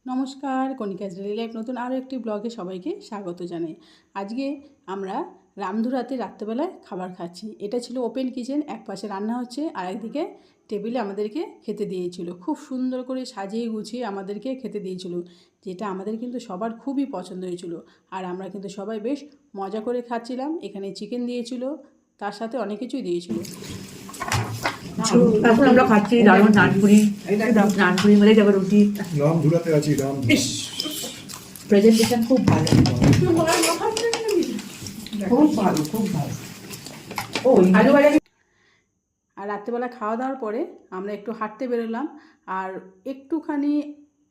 নমস্কার, কণিকাজ daily life নতুন আরও একটি ব্লগে সবাইকে স্বাগত জানাই। আজকে আমরা রামধুরাতে রাত্রেবেলায় খাবার খাচ্ছি। এটা ছিল ওপেন কিচেন, এক পাশে রান্না হচ্ছে আর একদিকে টেবিলে আমাদেরকে খেতে দিয়েছিল। খুব সুন্দর করে সাজিয়ে গুছিয়ে আমাদেরকে খেতে দিয়েছিল, যেটা আমাদের কিন্তু সবার খুবই পছন্দ হয়েছিল। আর আমরা কিন্তু সবাই বেশ মজা করে খাচ্ছিলাম। এখানে চিকেন দিয়েছিল, তার সাথে অনেক কিছুই দিয়েছিল। এখন আমরা খাচ্ছি দারুণ নানপুরি, নানপুরি মিলে যাবে রুটি। রামধুরাতে আছি। প্রেজেন্টেশন খুব ভালো, খুব ভালো, খুব ভালো। আর রাত্রেবেলা খাওয়া দাওয়ার পরে আমরা একটু হাঁটতে বেরোলাম। আর একটুখানি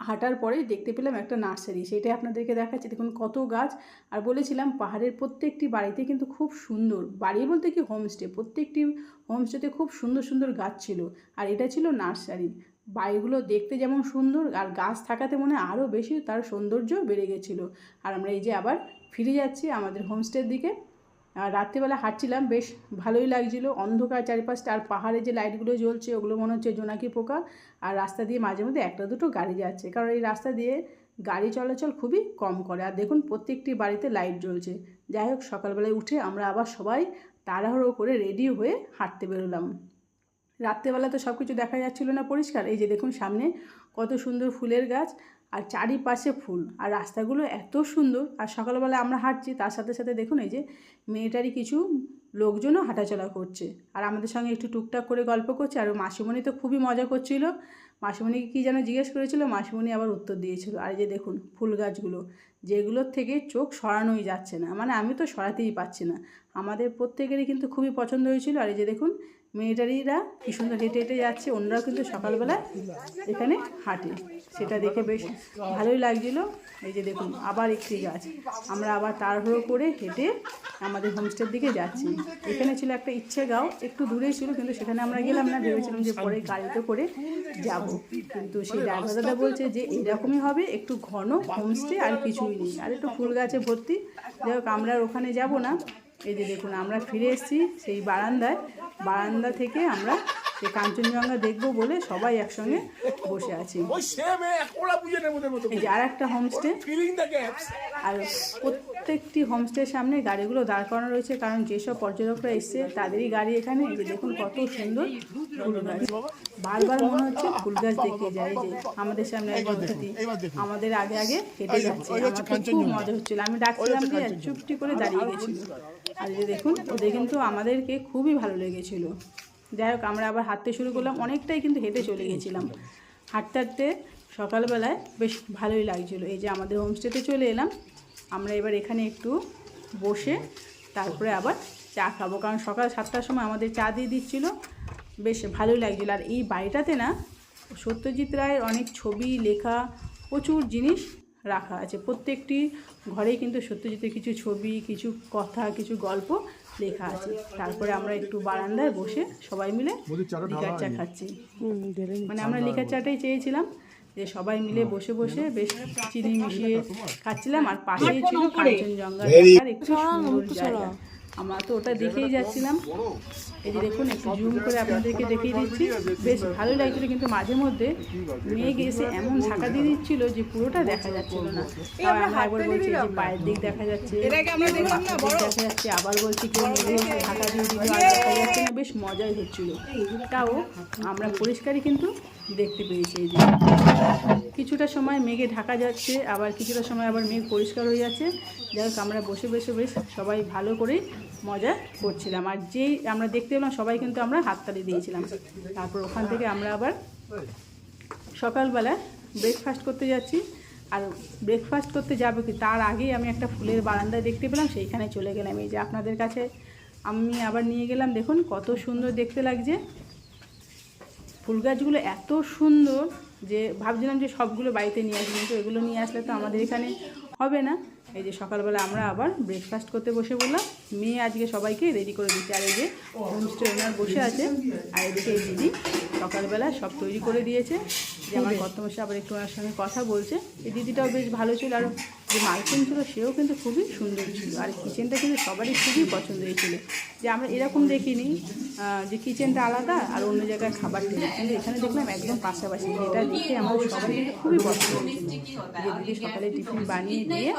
হাঁটার পরে দেখতে পেলাম একটা নার্সারি, সেটাই আপনাদেরকে দেখাচ্ছি। দেখুন কত গাছ। আর বলেছিলাম পাহাড়ের প্রত্যেকটি বাড়িতে কিন্তু খুব সুন্দর, বাড়ি বলতে কি হোমস্টে, প্রত্যেকটি হোমস্টেতে খুব সুন্দর সুন্দর গাছ ছিল। আর এটা ছিল নার্সারি। বাড়িগুলো দেখতে যেমন সুন্দর, আর গাছ থাকাতে মনে আরও বেশি তার সৌন্দর্য বেড়ে গেছিলো। আর আমরা এই যে আবার ফিরে যাচ্ছি আমাদের হোমস্টের দিকে। আর রাত্রিবেলা হাঁটছিলাম, বেশ ভালোই লাগছিলো। অন্ধকার চারিপাশটা, আর পাহাড়ে যে লাইটগুলো জ্বলছে ওগুলো মনে হচ্ছে জোনাকি পোকা। আর রাস্তা দিয়ে মাঝে মধ্যে একটা দুটো গাড়ি যাচ্ছে, কারণ এই রাস্তা দিয়ে গাড়ি চলাচল খুবই কম করে। আর দেখুন প্রত্যেকটি বাড়িতে লাইট জ্বলছে। যাই হোক, সকালবেলায় উঠে আমরা আবার সবাই তাড়াহুড়ো করে রেডি হয়ে হাঁটতে বেরোলাম। রাত্রেবেলা তো সব কিছু দেখা যাচ্ছিলো না পরিষ্কার। এই যে দেখুন সামনে কত সুন্দর ফুলের গাছ, আর চারিপাশে ফুল, আর রাস্তাগুলো এত সুন্দর। আর সকালবেলা আমরা হাঁটছি, তার সাথে সাথে দেখুন এই যে মেয়েটারই কিছু লোকজনও হাঁটাচলা করছে, আর আমাদের সঙ্গে একটু টুকটাক করে গল্প করছে। আর মাসিমণি তো খুবই মজা করছিল। মাসিমণিকে কী যেন জিজ্ঞেস করেছিল, মাসিমণি আবার উত্তর দিয়েছিল। আর এই যে দেখুন ফুল গাছগুলো, যেগুলোর থেকে চোখ সরানোই যাচ্ছে না, মানে আমি তো সরাতেই পারছি না। আমাদের প্রত্যেকেরই কিন্তু খুবই পছন্দ হয়েছিল। আর এই যে দেখুন মেয়েটারিরা কী সুন্দর হেঁটে হেঁটে যাচ্ছে, অন্যরাও কিন্তু সকালবেলা এখানে হাঁটে, সেটা দেখে বেশ ভালোই লাগছিল। এই যে দেখুন আবার একটি গাছ। আমরা আবার তাড়াহুড়ো করে হেঁটে আমাদের হোমস্টের দিকে যাচ্ছি। এখানে ছিল একটা ইচ্ছে গাঁও, একটু দূরেই ছিল, কিন্তু সেখানে আমরা গেলাম না। ভেবেছিলাম যে পরে গাড়িতে করে যাব, কিন্তু সেই ড্রাইভার দাদা বলছে যে এরকমই হবে, একটু ঘন হোমস্টে, আর কিছুই নেই, আর একটু ফুল গাছে ভর্তি। যাই হোক, আমরা আর ওখানে যাব না। এই যে দেখুন আমরা ফিরে এসেছি সেই বারান্দা থেকে আমরা সেই কাঞ্চনজঙ্ঘা দেখবো বলে সবাই একসঙ্গে বসে আছি। এই যে আর একটা হোমস্টে, আর প্রত্যেকটি হোমস্টের সামনে গাড়িগুলো দাঁড় করানো রয়েছে, কারণ যেসব পর্যটকরা এসছে তাদেরই গাড়ি এখানে। এই যে দেখুন কত সুন্দর ফুল গাছ, বারবার মনে হচ্ছে ফুল গাছ দেখে যায়। যে আমাদের সামনে এক পদ্ধতি আমাদের আগে আগে হেঁটে যাচ্ছে, আমার তো খুব মজা হচ্ছিল। আমি ডাকছিলাম দিয়ে চুপটি করে দাঁড়িয়ে গেছিল। আর যে দেখুন ওদের কিন্তু আমাদেরকে খুবই ভালো লেগেছিল। যাই হোক, আমরা আবার হাঁটতে শুরু করলাম, অনেকটাই কিন্তু হেঁটে চলে গেছিলাম। হাঁটতে হাঁটতে সকালবেলায় বেশ ভালোই লাগছিলো। এই যে আমাদের হোমস্টেতে চলে এলাম। আমরা এবার এখানে একটু বসে তারপরে আবার চা খাবো, কারণ সকাল 7টার সময় আমাদের চা দিয়ে দিচ্ছিলো, বেশ ভালোই লাগছিলো। আর এই বাড়িটাতে না সত্যজিৎ রায়ের অনেক ছবি, লেখা, প্রচুর জিনিস রাখা আছে। প্রত্যেকটি ঘরেই কিন্তু সত্যজিতের কিছু ছবি, কিছু কথা, কিছু গল্প লেখা আছে। তারপরে আমরা একটু বারান্দায় বসে সবাই মিলে লিকার চা খাচ্ছি। মানে আমরা লিকার চাটাই চেয়েছিলাম, যে সবাই মিলে বসে বসে বেশ চিনি মিশিয়ে খাচ্ছিলাম। আর পাশেই ছিল কাঞ্চনজঙ্ঘা দেখার একটু সুন্দর জায়গা, আমরা তো ওটা দেখেই যাচ্ছিলাম। এই যে দেখুন একটু জুম করে আপনাদেরকে দেখিয়ে দিচ্ছি, বেশ ভালোই লাগছিলো। কিন্তু মাঝে মধ্যে মেঘ এসে এমন ঢাকা দিয়ে দিচ্ছিল যে পুরোটা দেখা যাচ্ছিল না। আমরা একবার বলছি যে পায়ের দিক দেখা যাচ্ছে, দেখা যাচ্ছে, আবার বলছি কেউ মেঘে ঢাকা দিয়ে দিল, আর দেখা যাচ্ছে না। বেশ মজাই হচ্ছিলো, তাও আমরা পরিষ্কারই কিন্তু দেখতে পেয়েছি। এই যে কিছুটা সময় মেঘে ঢাকা যাচ্ছে, আবার কিছুটা সময় আবার মেঘ পরিষ্কার হয়ে যাচ্ছে। যাই হোক, আমরা বসে বসে বেশ সবাই ভালো করে মজা করছিলাম। আর যেই আমরা দেখতে পেলাম সবাই কিন্তু আমরা হাততালি দিয়েছিলাম। তারপর ওখান থেকে আমরা আবার সকালবেলা ব্রেকফাস্ট করতে যাচ্ছি। আর ব্রেকফাস্ট করতে যাবো কি তার আগেই আমি একটা ফুলের বারান্দায় দেখতে পেলাম, সেইখানে চলে গেলাম। এই যে আপনাদের কাছে আমি আবার নিয়ে গেলাম, দেখুন কত সুন্দর দেখতে লাগছে। ফুল গাছগুলো এত সুন্দর যে ভাবছিলাম যে সবগুলো বাড়িতে নিয়ে আসি, কিন্তু এগুলো নিয়ে আসলে তো আমাদের এখানে হবে না। এই যে সকালবেলা আমরা আবার ব্রেকফাস্ট করতে বসে বললাম। মেয়ে আজকে সবাইকে রেডি করে দিচ্ছে। আর এই যে হোমস্টে ওনার বসে আছে, আর এদিকে এই দিদি সকালবেলা সব তৈরি করে দিয়েছে। যে আমার কর্তমশাই আবার একটু ওনার সঙ্গে কথা বলছে। এই দিদিটাও বেশ ভালো ছিল, আর যে মালকিন ছিল সেও কিন্তু খুবই সুন্দর ছিল। আর কিচেনটা কিন্তু সবারই খুবই পছন্দ হয়েছিল, যে আমরা এরকম দেখিনি যে কিচেনটা আলাদা আর অন্য জায়গায় খাবার টেবিল, কিন্তু এখানে দেখলাম একদম পাশাপাশি, যেটা দেখে আমাদের সবাই কিন্তু খুবই পছন্দ হয়েছিল। যে দিদি সকালে টিফিন বানিয়ে দিয়ে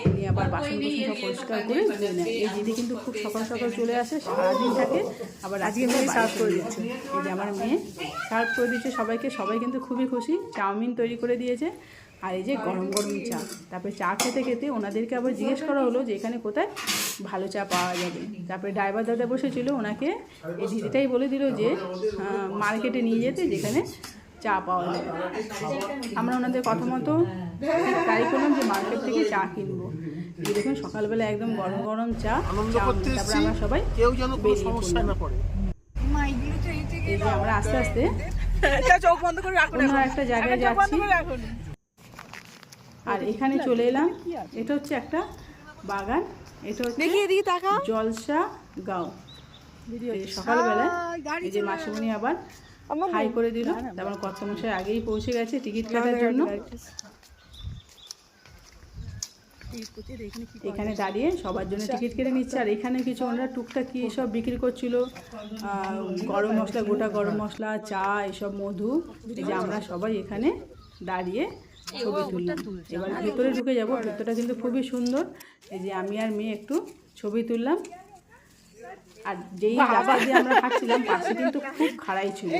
উনি আবার বাসন কোসন সব পরিষ্কার করে ধুয়ে নেয়। এই দিদি কিন্তু খুব সকাল সকাল চলে আসে, সারাদিন থাকে, আবার আজকে সার্ভ করে দিচ্ছে। এই যে আমার মেয়ে সার্ভ করে দিচ্ছে সবাইকে, সবাই কিন্তু খুবই খুশি। চাউমিন তৈরি করে দিয়েছে, আর এই যে গরম গরম চা। তারপরে চা খেতে খেতে ওনাদেরকে আবার জিজ্ঞেস করা হলো যে এখানে কোথায় ভালো চা পাওয়া যাবে। তারপরে ড্রাইভার দাদা বসেছিল, ওনাকে এই দিদিটাই বলে দিল যে মার্কেটে নিয়ে যেতে, যেখানে চা পাওয়া যাবে। আমরা ওনাদের কথা মতো ট্রাই করলাম যে মার্কেট থেকে চা কিনবো। এই দেখুন সকালবেলা একদম গরম গরম চা। তারপরে আমরা সবাই বেরিয়ে পড়লাম। এই যে আমরা আস্তে আস্তে অন্য একটা জায়গায় যাচ্ছি। আর এখানে চলে এলাম, এটা হচ্ছে একটা বাগান, এটা হচ্ছে জলসা গাঁও। সকালবেলা এই যে মাসিমণি আবার হাই করে দিল, তারপর কর্তামশাই আগেই পৌঁছে গেছে টিকিট কাটার জন্য। এখানে দাঁড়িয়ে সবার জন্য টিকিট কেটে নিচ্ছে। আর এখানে কিছু ওনারা টুকটাক কি সব বিক্রি করছিল, গরম মশলা, গোটা গরম মশলা, চা, এসব মধু। এই যে আমরা সবাই এখানে দাঁড়িয়ে ছবি তুললাম। এবার ভেতরে ঢুকে যাব, ভেতরটা কিন্তু খুবই সুন্দর। এই যে আমি আর মেয়ে একটু ছবি তুললাম। আর যেই রাস্তা দিয়ে আমরা হাঁটছিলাম পাশে কিন্তু খুব খাড়াই ছিল,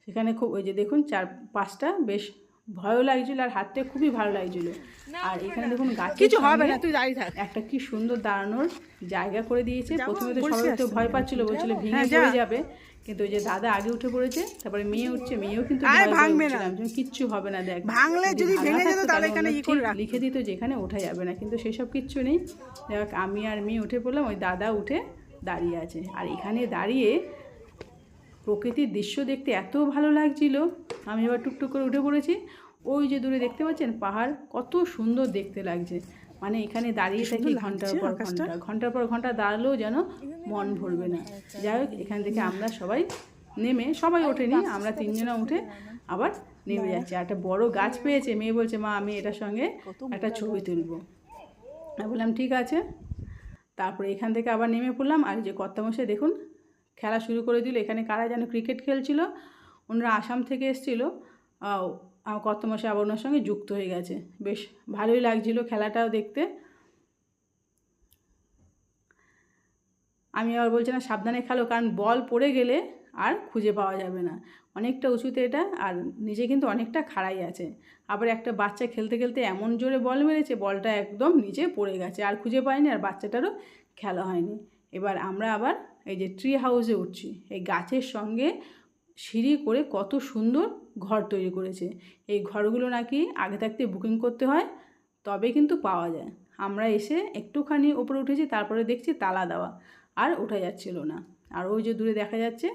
সেখানে খুব ওই যে দেখুন 4-5টা বেশ ভয়ও লাগছিল, আর হাঁটতে খুবই ভালো লাগছিল। আর এখানে দেখুন গাছ কিছু হবে না, তুই দাঁড়িয়ে থাক, একটা কি সুন্দর দাঁড়ানোর জায়গা করে দিয়েছে। প্রথমে তো সবাই তো ভয় পাচ্ছিল, বলছিল ভেঙে পড়ে যাবে, কিন্তু ওই যে দাদা আগে উঠে পড়েছে, তারপরে মেয়ে উঠছে, মেয়েও কিন্তু কিচ্ছু হবে না, দেখ ভাঙলে যদি ভেঙে যেত তাহলে এখানে লিখে দিত যেখানে ওঠা যাবে না, কিন্তু সেসব কিচ্ছু নেই। দেখ আমি আর মেয়ে উঠে পড়লাম, ওই দাদা উঠে দাঁড়িয়ে আছে। আর এখানে দাঁড়িয়ে প্রকৃতির দৃশ্য দেখতে এত ভালো লাগছিল, আমি এবার টুকটুক করে উঠে পড়েছি। ওই যে দূরে দেখতে পাচ্ছেন পাহাড়, কত সুন্দর দেখতে লাগছে। মানে এখানে দাঁড়িয়ে থাকি ঘন্টার পর ঘন্টা দাঁড়ালেও যেন মন ভরবে না। যাই হোক, এখান থেকে আমরা সবাই নেমে, সবাই ওঠেনি, আমরা 3 জনা উঠে আবার নেমে যাচ্ছি। আর একটা বড় গাছ পেয়েছে, মেয়ে বলছে মা আমি এটার সঙ্গে একটা ছবি তুলবো। আমি বললাম ঠিক আছে। তারপরে এখান থেকে আবার নেমে পড়লাম। আর যে কর্তামশাই দেখুন খেলা শুরু করে দিল। এখানে কারা যেন ক্রিকেট খেলছিল, ওনারা আসাম থেকে এসেছিলো। কর্তামশাই আবার ওনার সঙ্গে যুক্ত হয়ে গেছে, বেশ ভালোই লাগছিল খেলাটাও দেখতে। আমি আবার বলছি না সাবধানে খেলো, কারণ বল পড়ে গেলে আর খুঁজে পাওয়া যাবে না, অনেকটা উঁচুতে এটা, আর নিচে কিন্তু অনেকটা খাড়াই আছে। আবার একটা বাচ্চা খেলতে খেলতে এমন জোরে বল মেরেছে, বলটা একদম নিচে পড়ে গেছে, আর খুঁজে পাইনি, আর বাচ্চাটারও খেলা হয়নি। এবার আমরা আবার এই যে ট্রি হাউসে উঠছি। এই গাছের সঙ্গে সিঁড়ি করে কত সুন্দর ঘর তৈরি করেছে। এই ঘরগুলো নাকি আগে থাকতে বুকিং করতে হয়, তবে কিন্তু পাওয়া যায়। আমরা এসে একটুখানি ওপরে উঠেছি, তারপরে দেখছি তালা দেওয়া, আর ওঠা যাচ্ছিল না। আর ওই যে দূরে দেখা যাচ্ছে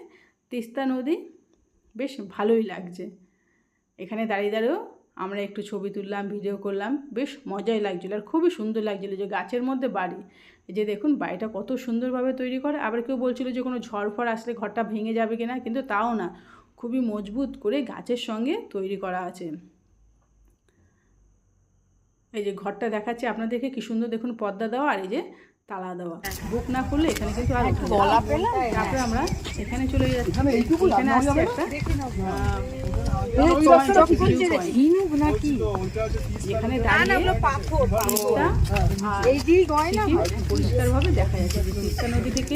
তিস্তা নদী, বেশ ভালোই লাগছে। এখানে দাঁড়িয়ে দাঁড়িয়েও আমরা একটু ছবি তুললাম, ভিডিও করলাম, বেশ মজাই লাগছিলো, আর খুবই সুন্দর লাগছিলো। যে গাছের মধ্যে বাড়ি, যে দেখুন বাড়িটা কত সুন্দরভাবে তৈরি করে। আবার কেউ বলছিল যে কোনো ঝড় ফড় আসলে ঘরটা ভেঙে যাবে কিনা, কিন্তু তাও না, খুবই মজবুত করে গাছের সঙ্গে তৈরি করা আছে। এই যে ঘরটা দেখাচ্ছে আপনাদেরকে, কি সুন্দর দেখুন, পর্দা দেওয়া, আর এই যে তালা দেওয়া। বুক না করলে এখানে কিন্তু আর তারপরে আমরা এখানে চলে যাচ্ছি। এখানে আসছে একটা যেখানে পরিষ্কারভাবে দেখা যাচ্ছে, যে তিস্তা নদী থেকে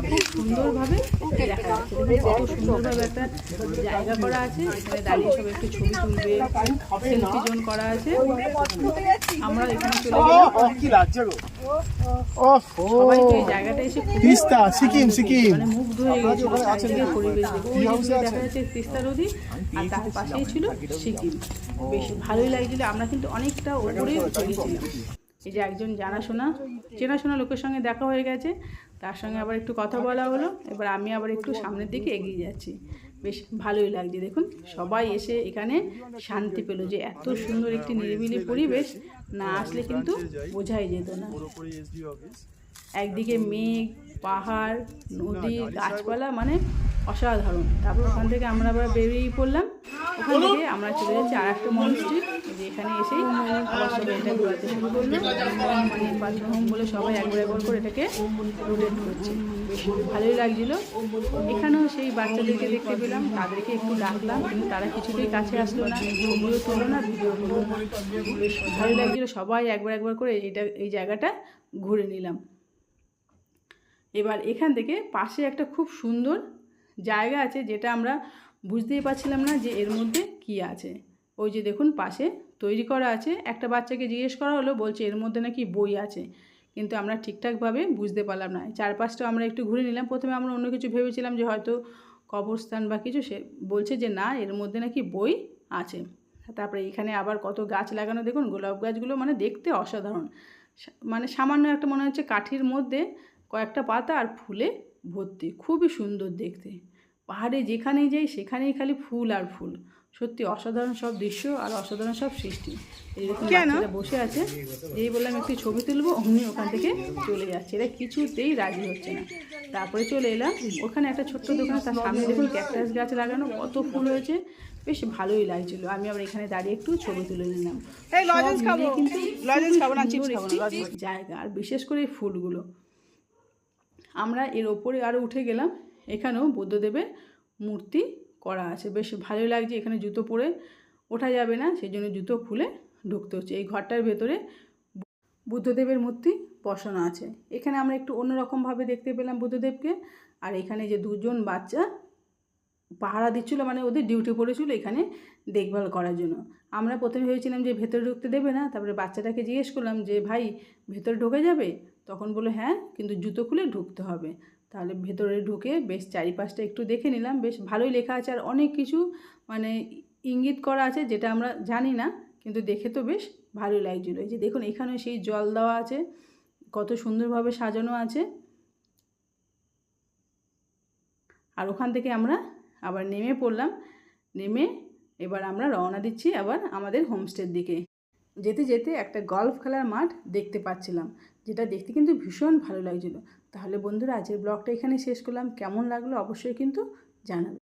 খুব সুন্দরভাবে দেখা যাচ্ছে। কত সুন্দরভাবে একটা জায়গা করা আছে, এখানে দাঁড়িয়ে সব একটু ছবি তুলবে, সেলফি জোন করা আছে। আমরা এখানে চলে গেলাম, সবাই তো এই জায়গাটা এসে মানে মুগ্ধ হয়ে গেছিল চারিদিকে পরিবেশ দেখে। ওই যে দেখা যাচ্ছে তিস্তা নদী, আর তার পাশেই ছিল সিকিম, বেশ ভালোই লাগছিল। আমরা কিন্তু অনেকটা ওপরে চলেছিলাম। এই যে একজন চেনাশোনা লোকের সঙ্গে দেখা হয়ে গেছে, তার সঙ্গে আবার একটু কথা বলা হলো। এবার আমি আবার একটু সামনের দিকে এগিয়ে যাচ্ছি, বেশ ভালোই লাগছে। দেখুন সবাই এসে এখানে শান্তি পেল, যে এত সুন্দর একটি নিরিবিলি পরিবেশ না আসলে কিন্তু বোঝাই যেত না। একদিকে মেঘ, পাহাড়, নদী, গাছপালা, মানে অসাধারণ। তারপর ওখান থেকে আমরা আবার বেরিয়ে পড়লাম ওখান থেকে আমরা চলে যাচ্ছি আর একটা মনস্ট্রি, যে এখানে এসেই আবার সবাই এটা ঘোরাতে শুরু করলো। মানে পাথর হোম বলে সবাই একবার একবার করে এটাকে রোটেট করছে, বেশ ভালোই লাগছিল। এখানেও সেই বাচ্চাদেরকে দেখতে পেলাম, তাদেরকে একটু ডাকলাম কিন্তু তারা কিছুতেই কাছে আসলো না, ছবিও তুললো না, ভিডিও করলো না। বেশ ভালোই লাগছিলো, সবাই একবার একবার করে এই জায়গাটা ঘুরে নিলাম। এবার এখান থেকে পাশে একটা খুব সুন্দর জায়গা আছে, যেটা আমরা বুঝতেই পারছিলাম না যে এর মধ্যে কি আছে। ওই যে দেখুন পাশে তৈরি করা আছে, একটা বাচ্চাকে জিজ্ঞেস করা হলো, বলছে এর মধ্যে নাকি বই আছে, কিন্তু আমরা ঠিকঠাকভাবে বুঝতে পারলাম না। চারপাশটা আমরা একটু ঘুরে নিলাম, প্রথমে আমরা অন্য কিছু ভেবেছিলাম যে হয়তো কবরস্থান বা কিছু, সে বলছে যে না, এর মধ্যে নাকি বই আছে। তারপরে এখানে আবার কত গাছ লাগানো, দেখুন গোলাপ গাছগুলো মানে দেখতে অসাধারণ, মানে সামান্য একটা মনে হচ্ছে কাঠির মধ্যে কয়েকটা পাতা আর ফুলে ভর্তি, খুবই সুন্দর দেখতে। পাহাড়ে যেখানেই যাই সেখানেই খালি ফুল আর ফুল, সত্যি অসাধারণ সব দৃশ্য আর অসাধারণ সব সৃষ্টি। এইরকম বাচ্চারা বসে আছে, যেই বললাম একটু ছবি তুলবো অমনি ওখান থেকে চলে যাচ্ছে, এরা কিছুতেই রাজি হচ্ছে না। তারপরে চলে এলাম ওখানে একটা ছোট্ট দোকান, তার সামনে দেখুন ক্যাকটাস গাছ লাগানো, কত ফুল হয়েছে, বেশ ভালোই লাগছিল। আমি আবার এখানে দাঁড়িয়ে একটু ছবি তুলে নিলাম। কিন্তু জায়গা, আর বিশেষ করে এই ফুলগুলো। আমরা এর ওপরে আরও উঠে গেলাম, এখানেও বুদ্ধদেবের মূর্তি করা আছে, বেশ ভালোই লাগছে। এখানে জুতো পরে ওঠা যাবে না, সেই জন্য জুতো খুলে ঢুকতে হচ্ছে। এই ঘরটার ভেতরে বুদ্ধদেবের মূর্তি বসানো আছে। এখানে আমরা একটু অন্যরকমভাবে দেখতে পেলাম বুদ্ধদেবকে। আর এখানে যে দুজন বাচ্চা পাহারা দিচ্ছিলো, মানে ওদের ডিউটি পড়েছিল এখানে দেখভাল করার জন্য। আমরা প্রথমে ভেবেছিলাম যে ভেতরে ঢুকতে দেবে না, তারপরে বাচ্চাটাকে জিজ্ঞেস করলাম যে ভাই ভেতরে ঢোকা যাবে, তখন বললো হ্যাঁ, কিন্তু জুতো খুলে ঢুকতে হবে। তাহলে ভেতরে ঢুকে বেশ চারিপাশটা একটু দেখে নিলাম, বেশ ভালোই লেখা আছে আর অনেক কিছু মানে ইঙ্গিত করা আছে, যেটা আমরা জানি না, কিন্তু দেখে তো বেশ ভালোই লাগছিলো। এই যে দেখুন এখানে সেই জল দেওয়া আছে, কত সুন্দরভাবে সাজানো আছে। আর ওখান থেকে আমরা আবার নেমে পড়লাম, নেমে এবার আমরা রওনা দিচ্ছি আবার আমাদের হোমস্টের দিকে। যেতে যেতে একটা গলফ খেলার মাঠ দেখতে পাচ্ছিলাম, যেটা দেখতে কিন্তু ভীষণ ভালো লাগছিলো। তাহলে বন্ধুরা আজকের ব্লগটা এখানে শেষ করলাম, কেমন লাগলো অবশ্যই কিন্তু জানাবে।